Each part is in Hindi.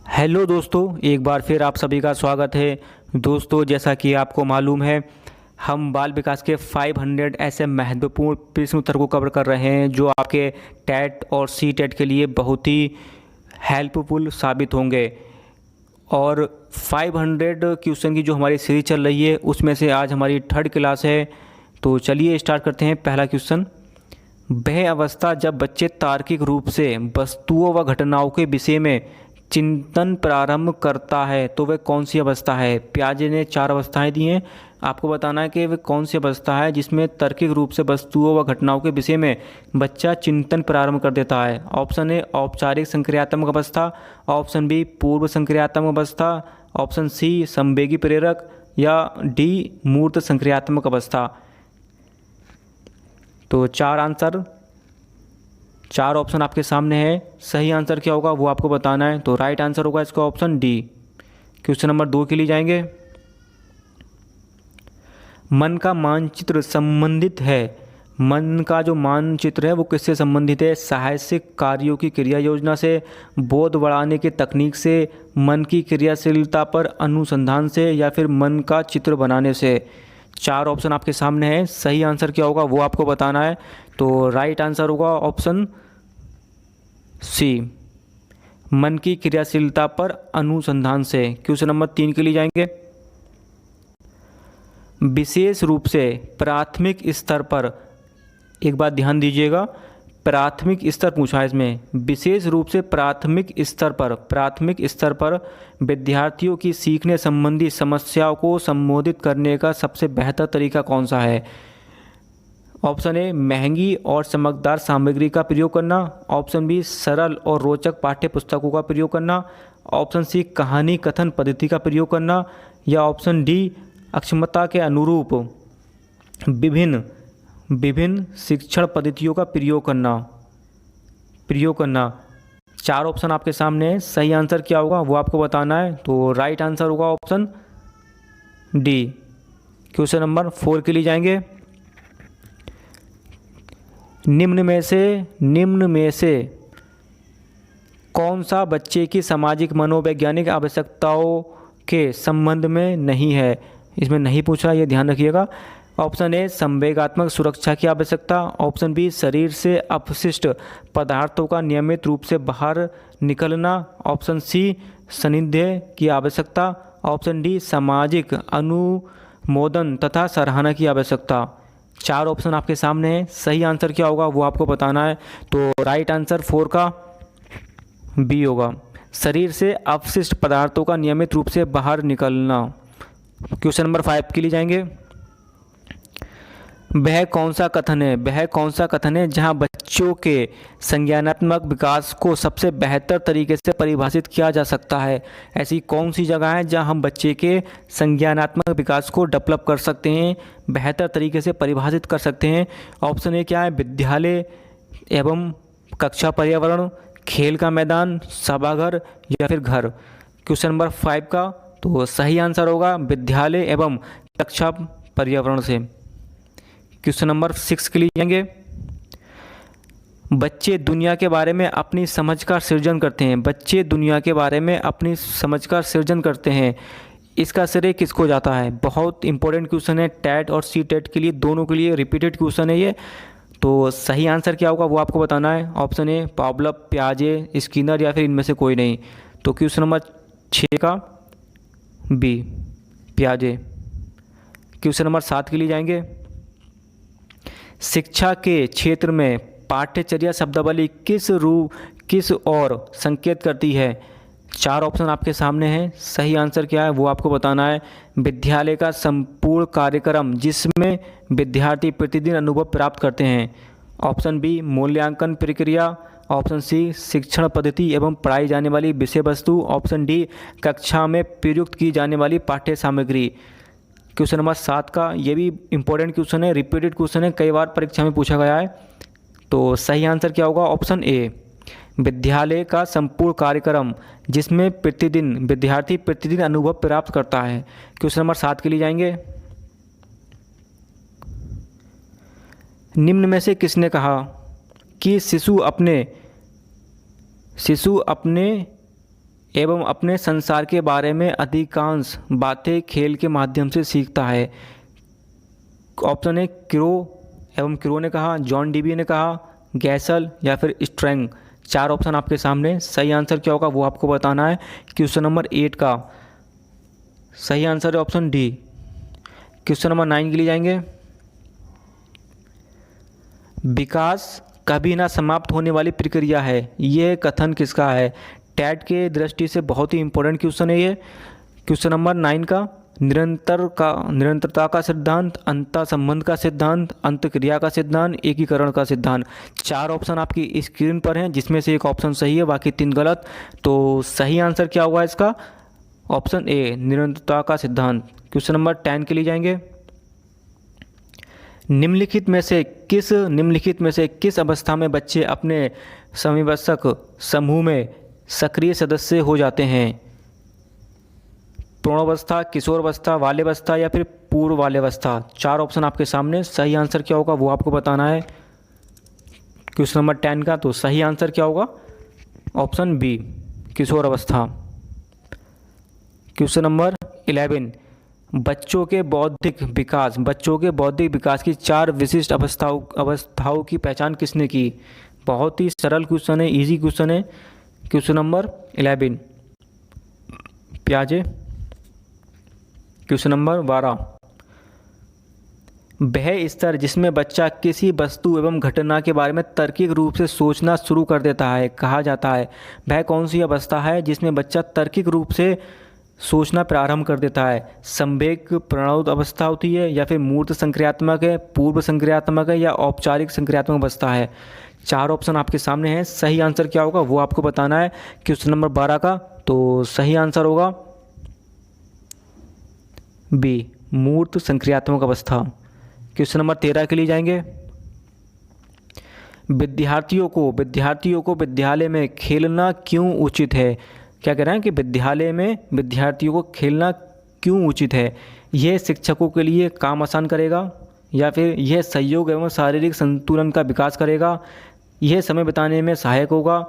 हेलो दोस्तों, एक बार फिर आप सभी का स्वागत है। दोस्तों, जैसा कि आपको मालूम है, हम बाल विकास के 500 ऐसे महत्वपूर्ण प्रश्न उत्तर को कवर कर रहे हैं जो आपके टेट और सी टेट के लिए बहुत ही हेल्पफुल साबित होंगे। और 500 क्वेश्चन की जो हमारी सीरीज चल रही है उसमें से आज हमारी थर्ड क्लास है। तो चलिए स्टार्ट करते हैं। पहला क्वेश्चन, वह अवस्था जब बच्चे तार्किक रूप से वस्तुओं व घटनाओं के विषय में चिंतन प्रारंभ करता है तो वह कौन सी अवस्था है। पियाजे ने 4 अवस्थाएं दी हैं, आपको बताना है कि वह कौन सी अवस्था है जिसमें तार्किक रूप से वस्तुओं व घटनाओं के विषय में बच्चा चिंतन प्रारंभ कर देता है। ऑप्शन ए औपचारिक संक्रियात्मक अवस्था, ऑप्शन बी पूर्व संक्रियात्मक अवस्था, ऑप्शन सी संवेगी प्रेरक, या डी मूर्त संक्रियात्मक अवस्था। तो 4 ऑप्शन आपके सामने है। सही आंसर क्या होगा वो आपको बताना है। तो राइट आंसर होगा इसका ऑप्शन डी। क्वेश्चन नंबर 2 के लिए जाएंगे। मन का मानचित्र संबंधित है। मन का जो मानचित्र है वो किससे संबंधित है? साहसिक कार्यों की क्रिया योजना से, बोध बढ़ाने की तकनीक से, मन की क्रियाशीलता पर अनुसंधान से, या फिर मन का चित्र बनाने से। 4 ऑप्शन आपके सामने है। सही आंसर क्या होगा वो आपको बताना है। तो राइट आंसर होगा ऑप्शन सी, मन की क्रियाशीलता पर अनुसंधान से। क्वेश्चन नंबर 3 के लिए जाएंगे। विशेष रूप से प्राथमिक स्तर पर, एक बात ध्यान दीजिएगा, प्राथमिक स्तर पूछा है इसमें। विशेष रूप से प्राथमिक स्तर पर विद्यार्थियों की सीखने संबंधी समस्याओं को संबोधित करने का सबसे बेहतर तरीका कौन सा है? ऑप्शन ए महंगी और चमकदार सामग्री का प्रयोग करना, ऑप्शन बी सरल और रोचक पाठ्य पुस्तकों का प्रयोग करना, ऑप्शन सी कहानी कथन पद्धति का प्रयोग करना, या ऑप्शन डी अक्षमता के अनुरूप विभिन्न शिक्षण पद्धतियों का प्रयोग करना। 4 ऑप्शन आपके सामने है। सही आंसर क्या होगा वो आपको बताना है। तो राइट आंसर होगा ऑप्शन डी। क्वेश्चन नंबर 4 के लिए जाएंगे। निम्न में से कौन सा बच्चे की सामाजिक मनोवैज्ञानिक आवश्यकताओं के संबंध में नहीं है? इसमें नहीं पूछा, ये ध्यान रखिएगा। ऑप्शन ए संवेगात्मक सुरक्षा की आवश्यकता, ऑप्शन बी शरीर से अपशिष्ट पदार्थों का नियमित रूप से बाहर निकलना, ऑप्शन सी सानिध्य की आवश्यकता, ऑप्शन डी सामाजिक अनुमोदन तथा सराहना की आवश्यकता। 4 ऑप्शन आपके सामने हैं। सही आंसर क्या होगा वो आपको बताना है। तो राइट आंसर 4 का बी होगा, शरीर से अपशिष्ट पदार्थों का नियमित रूप से बाहर निकलना। क्वेश्चन नंबर 5 के लिए जाएंगे। वह कौन सा कथन है जहां बच्चों के संज्ञानात्मक विकास को सबसे बेहतर तरीके से परिभाषित किया जा सकता है? ऐसी कौन सी जगह है जहां हम बच्चे के संज्ञानात्मक विकास को डेवलप कर सकते हैं, बेहतर तरीके से परिभाषित कर सकते हैं? ऑप्शन ए क्या है? विद्यालय एवं कक्षा पर्यावरण, खेल का मैदान, सभाघर, या फिर घर। क्वेश्चन नंबर 5 का तो सही आंसर होगा विद्यालय एवं कक्षा पर्यावरण से। क्वेश्चन नंबर 6 के लिए जाएंगे। बच्चे दुनिया के बारे में अपनी समझ का सृजन करते हैं। इसका श्रेय किसको जाता है? बहुत इंपॉर्टेंट क्वेश्चन है, टेट और सी टेट के लिए, दोनों के लिए रिपीटेड क्वेश्चन है ये। तो सही आंसर क्या होगा वो आपको बताना है। ऑप्शन ए पावलोव, पियाजे, स्किनर, या फिर इनमें से कोई नहीं। तो क्वेश्चन नंबर 6 का बी, पियाजे। क्वेश्चन नंबर 7 के लिए जाएंगे। शिक्षा के क्षेत्र में पाठ्यचर्या शब्दावली किस ओर संकेत करती है? 4 ऑप्शन आपके सामने हैं। सही आंसर क्या है वो आपको बताना है। विद्यालय का संपूर्ण कार्यक्रम जिसमें विद्यार्थी प्रतिदिन अनुभव प्राप्त करते हैं। ऑप्शन बी मूल्यांकन प्रक्रिया, ऑप्शन सी शिक्षण पद्धति एवं पढ़ाई जाने वाली विषय वस्तु, ऑप्शन डी कक्षा में प्रयुक्त की जाने वाली पाठ्य सामग्री। क्वेश्चन नंबर 7 का ये भी इंपॉर्टेंट क्वेश्चन है, रिपीटेड क्वेश्चन है, कई बार परीक्षा में पूछा गया है। तो सही आंसर क्या होगा? ऑप्शन ए विद्यालय का संपूर्ण कार्यक्रम जिसमें विद्यार्थी प्रतिदिन अनुभव प्राप्त करता है। क्वेश्चन नंबर 7 के लिए जाएंगे। निम्न में से किसने कहा कि शिशु अपने एवं अपने संसार के बारे में अधिकांश बातें खेल के माध्यम से सीखता है। ऑप्शन ए क्रो एवं क्रो ने कहा, जॉन डीबी ने कहा, गैसल या फिर स्ट्रैंग। 4 ऑप्शन आपके सामने। सही आंसर क्या होगा वो आपको बताना है। क्वेश्चन नंबर 8 का सही आंसर है ऑप्शन डी। क्वेश्चन नंबर 9 के लिए जाएंगे। विकास कभी ना समाप्त होने वाली प्रक्रिया है, यह कथन किसका है? टैट के दृष्टि से बहुत ही इंपॉर्टेंट क्वेश्चन है ये। क्वेश्चन नंबर 9 का निरंतरता का सिद्धांत, अंतः संबंध का सिद्धांत, अंतक्रिया का सिद्धांत, एकीकरण का सिद्धांत। 4 ऑप्शन आपकी स्क्रीन पर हैं जिसमें से एक ऑप्शन सही है, बाकी 3 गलत। तो सही आंसर क्या होगा इसका? ऑप्शन ए निरंतरता का सिद्धांत। क्वेश्चन नंबर 10 के लिए जाएंगे। निम्नलिखित में से किस अवस्था में बच्चे अपने समवयस्क समूह में सक्रिय सदस्य हो जाते हैं? प्रौढ़ावस्था, किशोरावस्था, बाल्यावस्था या फिर पूर्व बाल्यावस्था। 4 ऑप्शन आपके सामने। सही आंसर क्या होगा वो आपको बताना है क्वेश्चन नंबर 10 का। तो सही आंसर क्या होगा? ऑप्शन बी किशोरावस्था। क्वेश्चन नंबर 11 बच्चों के बौद्धिक विकास की 4 विशिष्ट अवस्थाओं की पहचान किसने की? बहुत ही सरल क्वेश्चन है, इजी क्वेश्चन है। Question number 11 प्याजे। क्वेश्चन नंबर 12 वह स्तर जिसमें बच्चा किसी वस्तु एवं घटना के बारे में तार्किक रूप से सोचना शुरू कर देता है कहा जाता है? वह कौन सी अवस्था है जिसमें बच्चा तार्किक रूप से सोचना प्रारंभ कर देता है? संवेग प्रणोद अवस्था होती है, या फिर मूर्त संक्रियात्मक है, पूर्व संक्रियात्मक है, या औपचारिक संक्रियात्मक अवस्था है? 4 ऑप्शन आपके सामने हैं। सही आंसर क्या होगा वो आपको बताना है क्वेश्चन नंबर 12 का। तो सही आंसर होगा बी मूर्त संक्रियात्मक अवस्था। क्वेश्चन नंबर 13 के लिए जाएंगे। विद्यार्थियों को विद्यालय में खेलना क्यों उचित है? क्या कह रहे हैं कि विद्यालय में विद्यार्थियों को खेलना क्यों उचित है? यह शिक्षकों के लिए काम आसान करेगा, या फिर यह सहयोग एवं शारीरिक संतुलन का विकास करेगा, यह समय बिताने में सहायक होगा,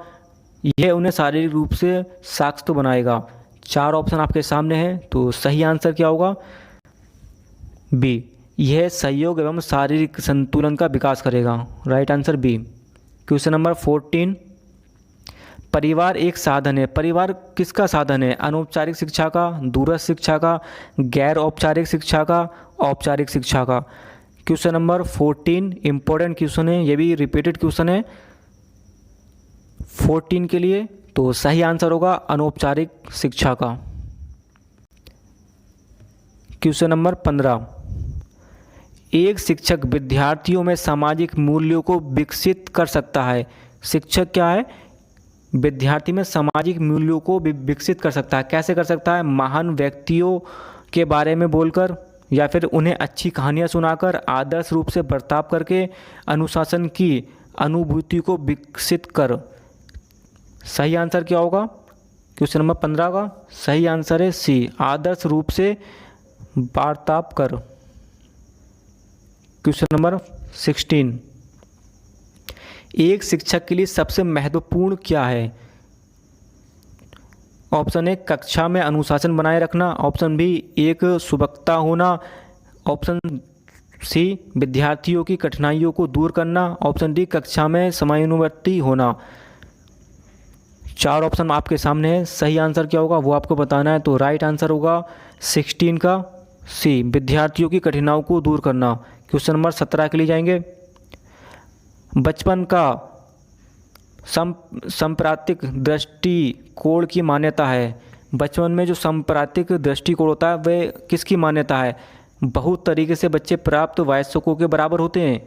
यह उन्हें शारीरिक रूप से सशक्त बनाएगा? 4 ऑप्शन आपके सामने हैं। तो सही आंसर क्या होगा? बी यह सहयोग एवं शारीरिक संतुलन का विकास करेगा। Right answer B. Question number 14 परिवार एक साधन है। परिवार किसका साधन है? अनौपचारिक शिक्षा का, दूरस्थ शिक्षा का, गैर औपचारिक शिक्षा का, औपचारिक शिक्षा का? क्वेश्चन नंबर 14 इंपॉर्टेंट क्वेश्चन है, ये भी रिपीटेड क्वेश्चन है 14 के लिए। तो सही आंसर होगा अनौपचारिक शिक्षा का। क्वेश्चन नंबर 15 एक शिक्षक विद्यार्थियों में सामाजिक मूल्यों को विकसित कर सकता है। शिक्षक क्या है? विद्यार्थी में सामाजिक मूल्यों को विकसित कर सकता है। कैसे कर सकता है? महान व्यक्तियों के बारे में बोलकर, या फिर उन्हें अच्छी कहानियाँ सुनाकर, आदर्श रूप से बर्ताव करके, अनुशासन की अनुभूति को विकसित कर। सही आंसर क्या होगा क्वेश्चन नंबर 15 का? सही आंसर है सी आदर्श रूप से बर्ताव कर। क्वेश्चन नंबर 16 एक शिक्षक के लिए सबसे महत्वपूर्ण क्या है? ऑप्शन ए कक्षा में अनुशासन बनाए रखना, ऑप्शन बी एक सुबक्ता होना, ऑप्शन सी विद्यार्थियों की कठिनाइयों को दूर करना, ऑप्शन डी कक्षा में समयानुवर्ती होना। 4 ऑप्शन आपके सामने है। सही आंसर क्या होगा वो आपको बताना है। तो राइट आंसर होगा 16 का सी विद्यार्थियों की कठिनाइयों को दूर करना। क्वेश्चन नंबर 17 के लिए जाएंगे। बचपन का सांप्रतिक दृष्टिकोण की मान्यता है। बचपन में जो सांप्रतिक दृष्टिकोण होता है वह किसकी मान्यता है? बहुत तरीके से बच्चे प्राप्त वयस्कों के बराबर होते हैं,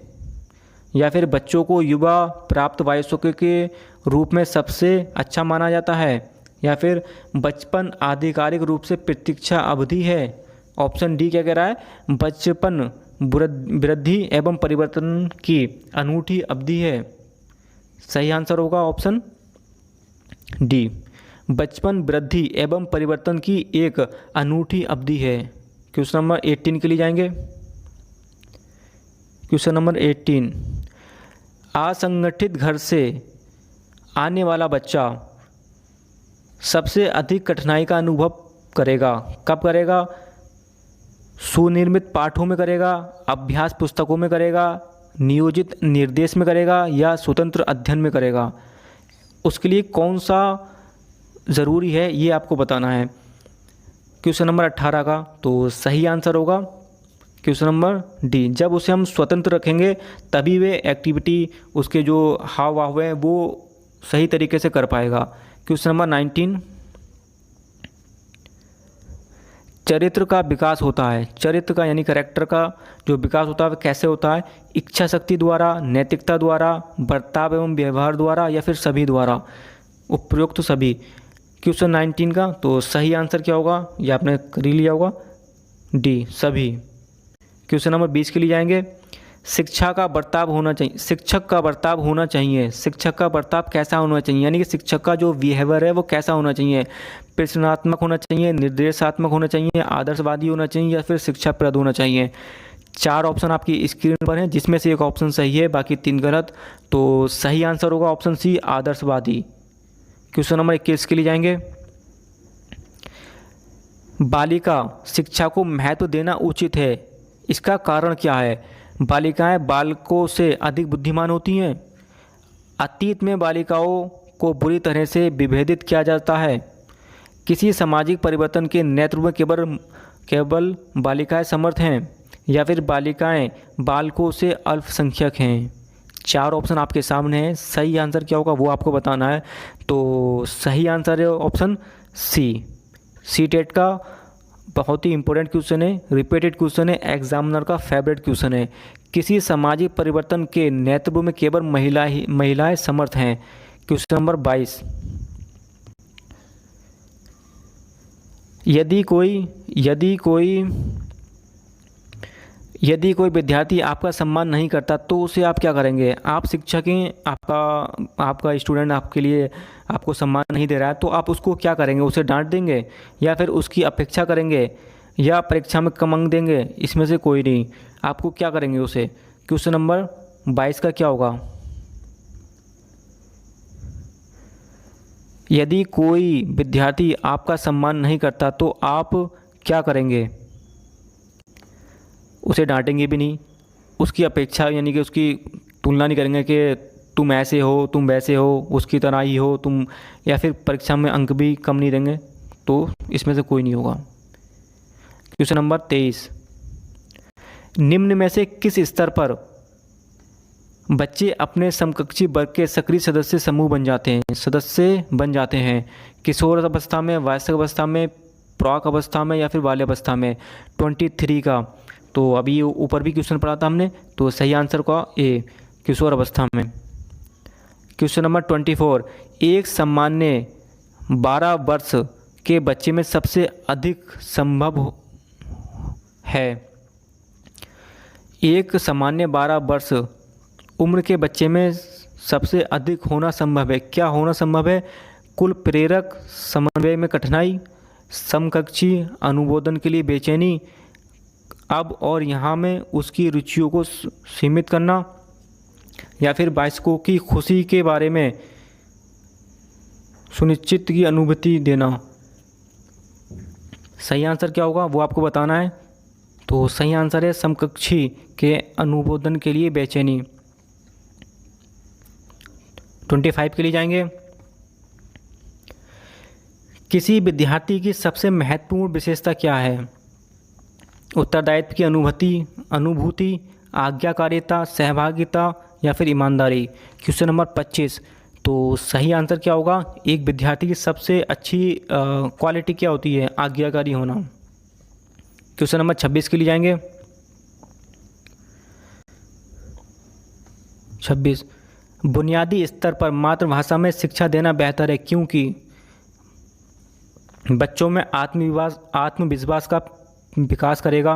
या फिर बच्चों को युवा प्राप्त वयस्कों के रूप में सबसे अच्छा माना जाता है, या फिर बचपन आधिकारिक रूप से प्रतीक्षा अवधि है। ऑप्शन डी क्या कह रहा है? बचपन वृद्धि एवं परिवर्तन की अनूठी अवधि है। सही आंसर होगा ऑप्शन डी बचपन वृद्धि एवं परिवर्तन की एक अनूठी अवधि है। क्वेश्चन नंबर 18 के लिए जाएंगे। क्वेश्चन नंबर 18 असंगठित घर से आने वाला बच्चा सबसे अधिक कठिनाई का अनुभव करेगा। कब करेगा? सुनिर्मित पाठों में करेगा, अभ्यास पुस्तकों में करेगा, नियोजित निर्देश में करेगा या स्वतंत्र अध्ययन में करेगा। उसके लिए कौन सा ज़रूरी है ये आपको बताना है। क्वेश्चन नंबर 18 का तो सही आंसर होगा क्वेश्चन नंबर डी। जब उसे हम स्वतंत्र रखेंगे तभी वे एक्टिविटी, उसके जो हाव भाव हैं वो सही तरीके से कर पाएगा। क्वेश्चन नंबर 19, चरित्र का विकास होता है। चरित्र का यानी कैरेक्टर का जो विकास होता है वह कैसे होता है? इच्छा शक्ति द्वारा, नैतिकता द्वारा, बर्ताव एवं व्यवहार द्वारा या फिर सभी द्वारा? उपयुक्त तो सभी। क्वेश्चन 19 का तो सही आंसर क्या होगा? ये आपने कर ही लिया होगा, डी सभी। क्वेश्चन नंबर 20 के लिए जाएंगे। शिक्षा का बर्ताव होना चाहिए, शिक्षक का बर्ताव होना चाहिए। शिक्षक का बर्ताव कैसा होना चाहिए? यानी कि शिक्षक का जो बिहेवियर है वो कैसा होना चाहिए? प्रश्नात्मक होना चाहिए, निर्देशात्मक होना चाहिए, आदर्शवादी होना चाहिए या फिर शिक्षाप्रद होना चाहिए? 4 ऑप्शन आपकी स्क्रीन पर हैं जिसमें से एक ऑप्शन सही है, बाकी 3 गलत। तो सही आंसर होगा ऑप्शन सी, आदर्शवादी। क्वेश्चन नंबर 21 के लिए जाएंगे। बालिका शिक्षा को महत्व देना उचित है, इसका कारण क्या है? बालिकाएं बालकों से अधिक बुद्धिमान होती हैं। अतीत में बालिकाओं को बुरी तरह से विभेदित किया जाता है। किसी सामाजिक परिवर्तन के नेतृत्व में केवल बालिकाएं समर्थ हैं या फिर बालिकाएं बालकों से अल्पसंख्यक हैं। 4 ऑप्शन आपके सामने हैं, सही आंसर क्या होगा वो आपको बताना है। तो सही आंसर है ऑप्शन सी। सी टेट का बहुत ही इंपॉर्टेंट क्वेश्चन है, रिपीटेड क्वेश्चन है, एग्जामिनर का फेवरेट क्वेश्चन है। किसी सामाजिक परिवर्तन के नेतृत्व में केवल महिलाएं समर्थ हैं। क्वेश्चन नंबर 22, यदि कोई विद्यार्थी आपका सम्मान नहीं करता तो उसे आप क्या करेंगे? आप शिक्षक हैं, आपका स्टूडेंट आपके लिए आपको सम्मान नहीं दे रहा है तो आप उसको क्या करेंगे? उसे डांट देंगे या फिर उसकी अपेक्षा करेंगे या परीक्षा में कम अंक देंगे? इसमें से कोई नहीं। आपको क्या करेंगे उसे? क्वेश्चन नंबर 22 का क्या होगा? यदि कोई विद्यार्थी आपका सम्मान नहीं करता तो आप क्या करेंगे? उसे डांटेंगे भी नहीं, उसकी अपेक्षा यानी कि उसकी तुलना नहीं करेंगे कि तुम ऐसे हो, तुम वैसे हो, उसकी तरह ही हो तुम, या फिर परीक्षा में अंक भी कम नहीं देंगे। तो इसमें से कोई नहीं होगा। क्वेश्चन नंबर 23, निम्न में से किस स्तर पर बच्चे अपने समकक्षी वर्ग के सक्रिय सदस्य बन जाते हैं? किशोर अवस्था में, वयस्क अवस्था में, प्राक अवस्था में या फिर बाल्यावस्था में? 23 का तो अभी ऊपर भी क्वेश्चन पढ़ा था हमने, तो सही आंसर का ए, किशोर अवस्था में। क्वेश्चन नंबर 24, एक सामान्य 12 वर्ष के बच्चे में सबसे अधिक संभव है। एक सामान्य 12 वर्ष उम्र के बच्चे में सबसे अधिक होना संभव है। क्या होना संभव है? कुल प्रेरक, समन्वय में कठिनाई, समकक्षी अनुमोदन के लिए बेचैनी, अब और यहाँ में उसकी रुचियों को सीमित करना या फिर वयस्कों की खुशी के बारे में सुनिश्चित की अनुभूति देना। सही आंसर क्या होगा वो आपको बताना है। तो सही आंसर है समकक्षी के अनुमोदन के लिए बेचैनी। 25 के लिए जाएंगे। किसी विद्यार्थी की सबसे महत्वपूर्ण विशेषता क्या है? उत्तरदायित्व की अनुभूति, आज्ञाकारिता, सहभागिता या फिर ईमानदारी? क्वेश्चन नंबर 25, तो सही आंसर क्या होगा? एक विद्यार्थी की सबसे अच्छी क्वालिटी क्या होती है? आज्ञाकारी होना। क्वेश्चन नंबर 26 के लिए जाएंगे। 26, बुनियादी स्तर पर मातृभाषा में शिक्षा देना बेहतर है क्योंकि बच्चों में आत्मविश्वास का विकास करेगा,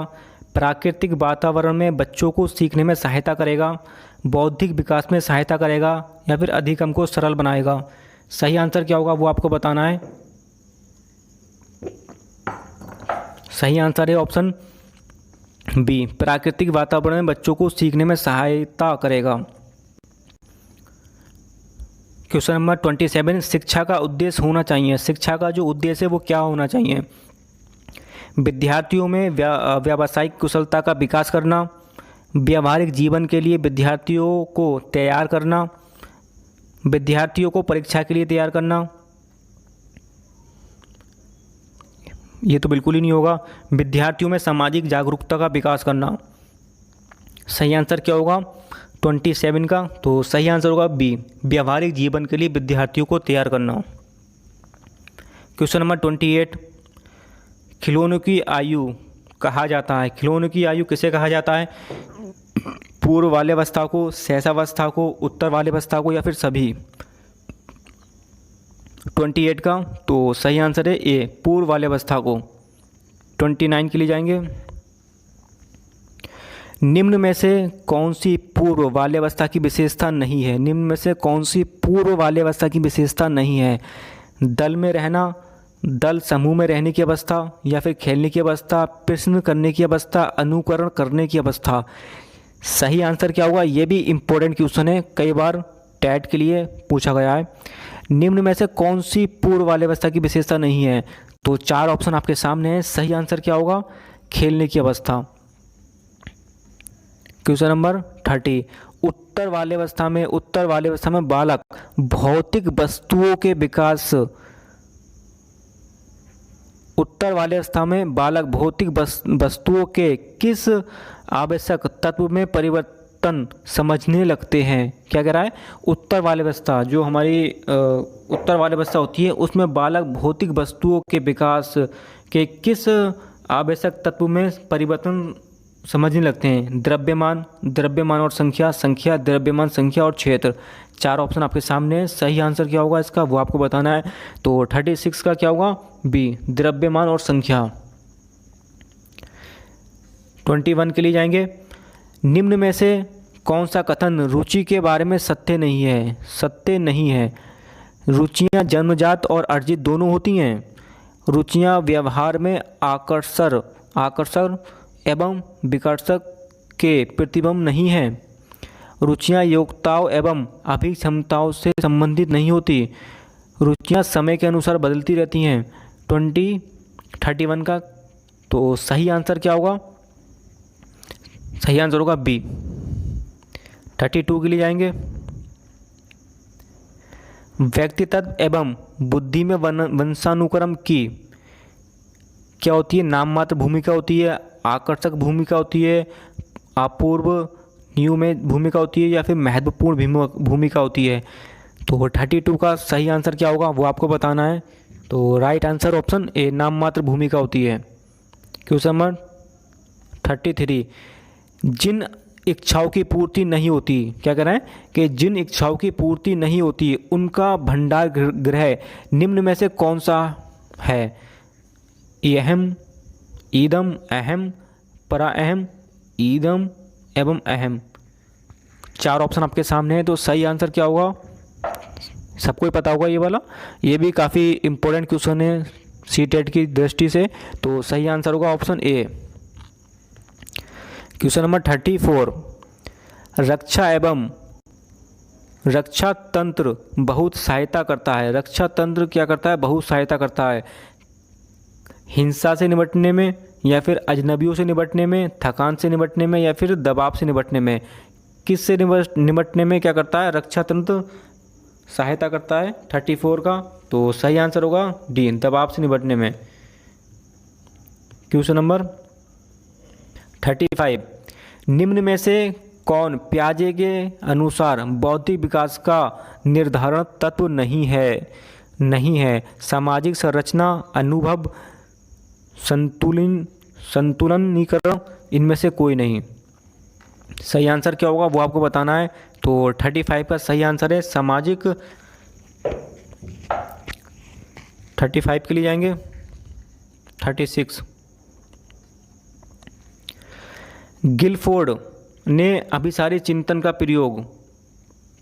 प्राकृतिक वातावरण में बच्चों को सीखने में सहायता करेगा, बौद्धिक विकास में सहायता करेगा या फिर अधिगम को सरल बनाएगा? सही आंसर क्या होगा वो आपको बताना है। सही आंसर है ऑप्शन बी, प्राकृतिक वातावरण में बच्चों को सीखने में सहायता करेगा। क्वेश्चन नंबर 27, शिक्षा का उद्देश्य होना चाहिए। शिक्षा का जो उद्देश्य है वो क्या होना चाहिए? विद्यार्थियों में व्यावसायिक कुशलता का विकास करना, व्यावहारिक जीवन के लिए विद्यार्थियों को तैयार करना, विद्यार्थियों को परीक्षा के लिए तैयार करना, ये तो बिल्कुल ही नहीं होगा। विद्यार्थियों में सामाजिक जागरूकता का विकास करना। सही आंसर क्या होगा 27 का? तो सही आंसर होगा बी, व्यावहारिक जीवन के लिए विद्यार्थियों को तैयार करना। क्वेश्चन नंबर 28, खिलौनों की आयु कहा जाता है। खिलौनों की आयु किसे कहा जाता है? पूर्व बाल्यावस्था को, शैशवावस्था को, उत्तर बाल्यावस्था को, या फिर सभी? 28 का तो सही आंसर है ए, पूर्व बाल्यावस्था को। 29 के लिए जाएंगे। निम्न में से कौन सी पूर्व बाल्यावस्था की विशेषता नहीं है? निम्न में से कौन सी पूर्व बाल्यावस्था की विशेषता नहीं है? दल में रहना, दल समूह में रहने की अवस्था, या फिर खेलने की अवस्था, प्रश्न करने की अवस्था, अनुकरण करने की अवस्था। सही आंसर क्या होगा? ये भी इम्पोर्टेंट क्वेश्चन है, कई बार टैट के लिए पूछा गया है। निम्न में से कौन सी पूर्व बाल्यावस्था की विशेषता नहीं है? तो 4 ऑप्शन आपके सामने है। सही आंसर क्या होगा? खेलने की अवस्था। क्वेश्चन नंबर 30, उत्तर बाल्यावस्था में बालक भौतिक वस्तुओं के विकास, उत्तर बाल्यावस्था में बालक भौतिक वस्तुओं के किस आवश्यक तत्व में परिवर्तन समझने लगते हैं? क्या कह रहा है? उत्तर बाल्यावस्था, जो हमारी उत्तर बाल्यावस्था होती है, उसमें बालक भौतिक वस्तुओं के विकास के किस आवश्यक तत्व में परिवर्तन समझने लगते हैं? द्रव्यमान और संख्या, द्रव्यमान, संख्या और क्षेत्र। 4 ऑप्शन आपके सामने है। सही आंसर क्या होगा इसका वो आपको बताना है। तो 36 का क्या होगा? बी, द्रव्यमान और संख्या। 21 के लिए जाएंगे। निम्न में से कौन सा कथन रुचि के बारे में सत्य नहीं है? सत्य नहीं है। रुचियां जन्मजात और अर्जित दोनों होती हैं। रुचियां व्यवहार में आकर्षण एवं विकर्षक के प्रतिबिंब नहीं है। रुचियां योग्यताओं एवं अभिक्षमताओं से संबंधित नहीं होती। रुचियां समय के अनुसार बदलती रहती हैं। 31 का तो सही आंसर क्या होगा? सही आंसर होगा बी। 32 के लिए जाएंगे। व्यक्तित्व एवं बुद्धि में वंशानुक्रम की क्या होती है? नाम मात्र भूमिका होती है, आकर्षक भूमिका होती है, अपूर्व में भूमिका होती है, या फिर महत्वपूर्ण भूमिका होती है? तो 32 का सही आंसर क्या होगा वो आपको बताना है। तो राइट आंसर ऑप्शन ए, नाम मात्र भूमिका होती है। क्वेश्चन नंबर 33, जिन इच्छाओं की पूर्ति नहीं होती, क्या कह रहा है कि जिन इच्छाओं की पूर्ति नहीं होती उनका भंडार गृह निम्न में से कौन सा है? अहम, ईदम, अहम, पराअहम, ईदम एवं अहम। 4 ऑप्शन आपके सामने है। तो सही आंसर क्या होगा? सबको ही पता होगा ये वाला, ये भी काफ़ी इम्पोर्टेंट क्वेश्चन है सीटेट की दृष्टि से। तो सही आंसर होगा ऑप्शन ए। क्वेश्चन नंबर 34, रक्षा तंत्र बहुत सहायता करता है। रक्षा तंत्र क्या करता है? बहुत सहायता करता है। हिंसा से निपटने में, या फिर अजनबियों से निपटने में, थकान से निपटने में, या फिर दबाव से निपटने में? किस से निपटने में क्या करता है? रक्षा तंत्र सहायता करता है। 34 का तो सही आंसर होगा डी, दबाव से निपटने में। क्वेश्चन नंबर 35, निम्न में से कौन पियाजे के अनुसार बौद्धिक विकास का निर्धारण तत्व नहीं है? सामाजिक संरचना, अनुभव, संतुलनीकरण, इनमें से कोई नहीं। सही आंसर क्या होगा वो आपको बताना है। तो 35 का सही आंसर है सामाजिक। 35 के लिए जाएंगे। 36, गिलफोर्ड ने अभिसारी चिंतन का प्रयोग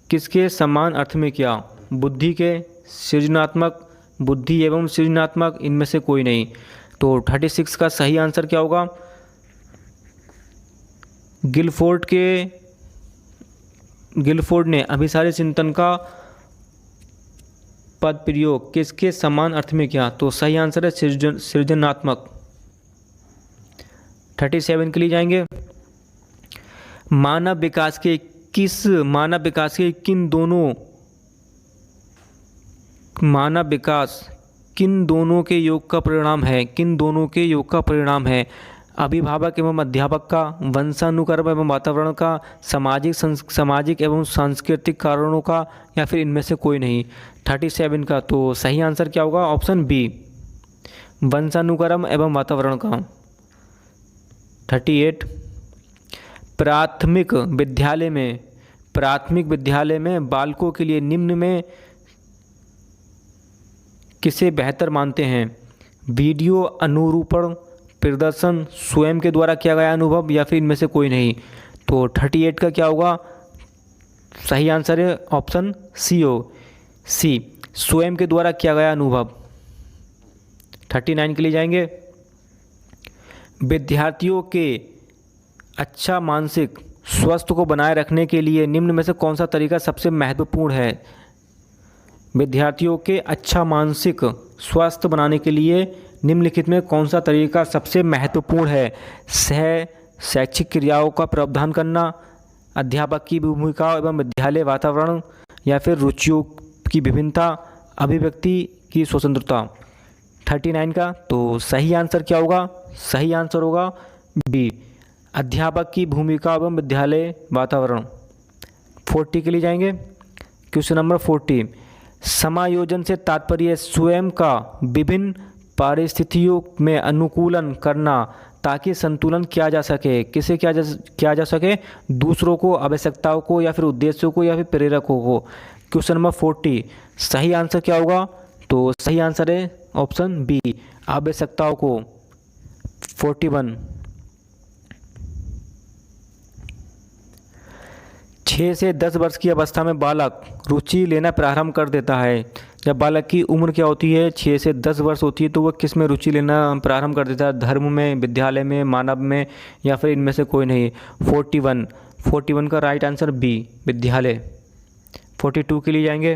किसके समान अर्थ में किया? बुद्धि के, सृजनात्मक, बुद्धि एवं सृजनात्मक, इनमें से कोई नहीं। तो 36 का सही आंसर क्या होगा? गिलफोर्ड ने अभिसारी चिंतन का पद प्रयोग किसके समान अर्थ में किया? तो सही आंसर है सृजनात्मक। 37 के लिए जाएंगे। मानव विकास के किन दोनों के योग का परिणाम है? किन दोनों के योग का परिणाम है? अभिभावक एवं अध्यापक का, वंशानुक्रम एवं वातावरण का, सामाजिक एवं सांस्कृतिक कारणों का, या फिर इनमें से कोई नहीं? 37 का तो सही आंसर क्या होगा? ऑप्शन बी, वंशानुक्रम एवं वातावरण का। 38, प्राथमिक विद्यालय में बालकों के लिए निम्न में किसे बेहतर मानते हैं? वीडियो अनुरूपण, प्रदर्शन, स्वयं के द्वारा किया गया अनुभव, या फिर इनमें से कोई नहीं? तो 38 का क्या होगा? सही आंसर है ऑप्शन सी, स्वयं के द्वारा किया गया अनुभव। 39 के लिए जाएंगे। विद्यार्थियों के अच्छा मानसिक स्वास्थ्य को बनाए रखने के लिए निम्न में से कौन सा तरीका सबसे महत्वपूर्ण है? विद्यार्थियों के अच्छा मानसिक स्वास्थ्य बनाने के लिए निम्नलिखित में कौन सा तरीका सबसे महत्वपूर्ण है? शैक्षिक क्रियाओं का प्रावधान करना, अध्यापक की भूमिका एवं विद्यालय वातावरण, या फिर रुचियों की विभिन्नता, अभिव्यक्ति की स्वतंत्रता। 39 का तो सही आंसर क्या होगा? सही आंसर होगा बी, अध्यापक की भूमिका एवं विद्यालय वातावरण। 40 के लिए जाएंगे। क्वेश्चन नंबर 40, समायोजन से तात्पर्य स्वयं का विभिन्न परिस्थितियों में अनुकूलन करना ताकि संतुलन किया जा सके। किसे किया जा सके? दूसरों को, आवश्यकताओं को, या फिर उद्देश्यों को, या फिर प्रेरकों को। क्वेश्चन नंबर 40 सही आंसर क्या होगा? तो सही आंसर है ऑप्शन बी, आवश्यकताओं को। 41, 6 से 10 वर्ष की अवस्था में बालक रुचि लेना प्रारंभ कर देता है। जब बालक की उम्र क्या होती है? 6 से 10 वर्ष होती है, तो वह किस में रुचि लेना प्रारंभ कर देता है? धर्म में, विद्यालय में, मानव में, या फिर इनमें से कोई नहीं? 41 का राइट आंसर बी, विद्यालय। 42 के लिए जाएंगे।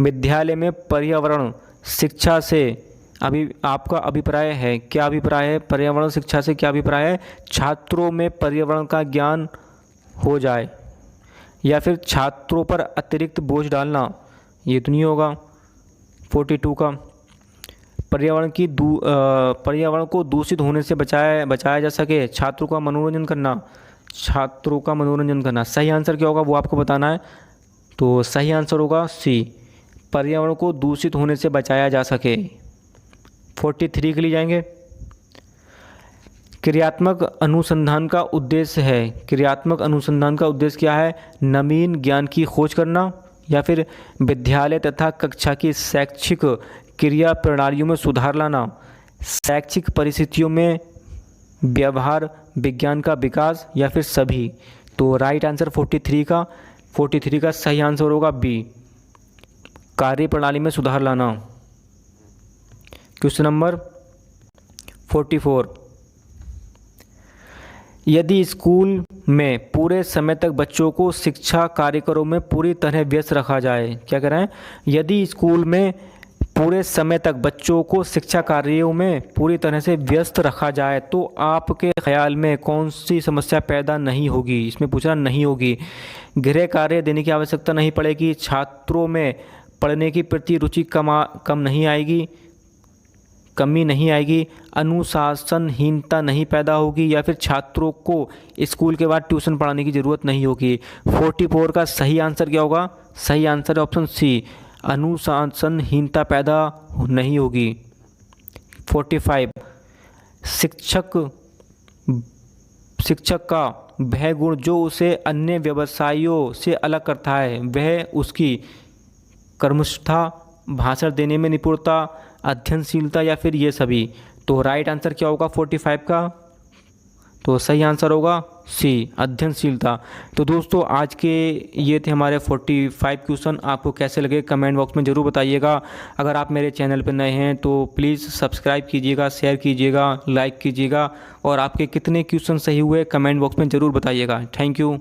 विद्यालय में पर्यावरण शिक्षा से आपका अभिप्राय है? क्या अभिप्राय है? पर्यावरण शिक्षा से क्या अभिप्राय है? छात्रों में पर्यावरण का ज्ञान हो जाए, या फिर छात्रों पर अतिरिक्त बोझ डालना? ये तो नहीं होगा। 42 का पर्यावरण को दूषित होने से बचाया जा सके, छात्रों का मनोरंजन करना। सही आंसर क्या होगा वो आपको बताना है। तो सही आंसर होगा सी, पर्यावरण को दूषित होने से बचाया जा सके। 43 के लिए जाएंगे। क्रियात्मक अनुसंधान का उद्देश्य क्या है? नवीन ज्ञान की खोज करना, या फिर विद्यालय तथा कक्षा की शैक्षिक क्रिया प्रणालियों में सुधार लाना, शैक्षिक परिस्थितियों में व्यवहार विज्ञान का विकास, या फिर सभी? तो राइट आंसर 43 का सही आंसर होगा बी, कार्य प्रणाली में सुधार लाना। क्वेश्चन नंबर 44, यदि स्कूल में पूरे समय तक बच्चों को शिक्षा कार्यक्रमों में पूरी तरह व्यस्त रखा जाए, क्या कह रहे हैं? यदि स्कूल में पूरे समय तक बच्चों को शिक्षा कार्यों में पूरी तरह से व्यस्त रखा जाए तो आपके ख्याल में कौन सी समस्या पैदा नहीं होगी? इसमें पूछना नहीं होगी। गृह कार्य देने की आवश्यकता नहीं पड़ेगी, छात्रों में पढ़ने की प्रति रुचि कमी नहीं आएगी, अनुशासनहीनता नहीं पैदा होगी, या फिर छात्रों को स्कूल के बाद ट्यूशन पढ़ाने की ज़रूरत नहीं होगी। 44 का सही आंसर क्या होगा? सही आंसर है ऑप्शन सी, अनुशासनहीनता पैदा नहीं होगी। 45, शिक्षक का वह गुण जो उसे अन्य व्यवसायियों से अलग करता है, वह उसकी कर्मठता, भाषण देने में निपुणता, अध्ययनशीलता, या फिर ये सभी? तो राइट आंसर क्या होगा 45 का? तो सही आंसर होगा सी, अध्ययनशीलता। तो दोस्तों आज के ये थे हमारे 45 क्वेश्चन। आपको कैसे लगे कमेंट बॉक्स में ज़रूर बताइएगा। अगर आप मेरे चैनल पर नए हैं तो प्लीज़ सब्सक्राइब कीजिएगा, शेयर कीजिएगा, लाइक कीजिएगा, और आपके कितने क्वेश्चन सही हुए कमेंट बॉक्स में ज़रूर बताइएगा। Thank you.